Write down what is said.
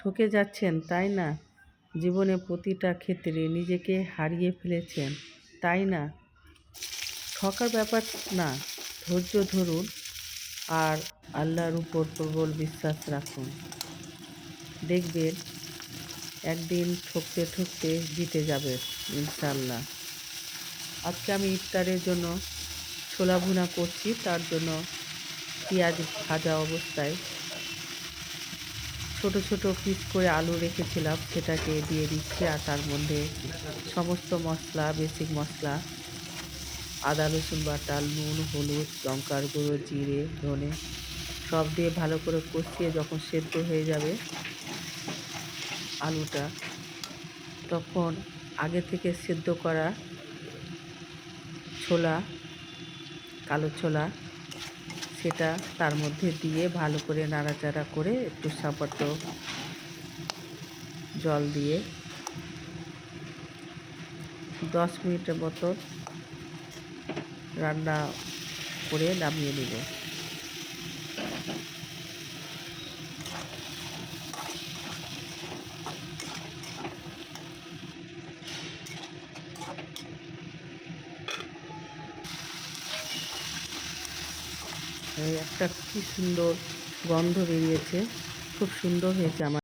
ঠকে যাচ্ছেন, তাই না? জীবনে প্রতিটা ক্ষেত্রে নিজেকে হারিয়ে ফেলেছেন, তাই না? ঠকার ব্যাপার না, ধৈর্য ধরুন আর আল্লাহর উপর প্রবল বিশ্বাস রাখুন। দেখবেন একদিন ঠকতে ঠকতে জিতে যাবে ইনশাআল্লাহ। আজকে আমি ইফতারের জন্য ছোলা ভুনা করছি, তার জন্য পেঁয়াজ ভাজা অবস্থায় ছোট ছোট পিস করে আলু রেখেছিলাম, সেটাকে দিয়ে দিচ্ছি। আর তার মধ্যে সমস্ত মশলা, বেসিক মশলা, আদা রসুন বাটা, নুন, হলুদ, লঙ্কার গুঁড়ো, জিরে, ধনে সব দিয়ে ভালো করে কষিয়ে যখন সেদ্ধ হয়ে যাবে আলুটা, তখন আগে থেকে সেদ্ধ করা ছোলা, কালো ছোলা, সেটা তার মধ্যে দিয়ে ভালো করে নাড়াচাড়া করে একটু সামান্য জল দিয়ে 10 মিনিটের মতো রান্না করে নামিয়ে নেব। এই একটা কি সুন্দর গন্ধ বেরিয়েছে, খুব সুন্দর হয়েছে আমার।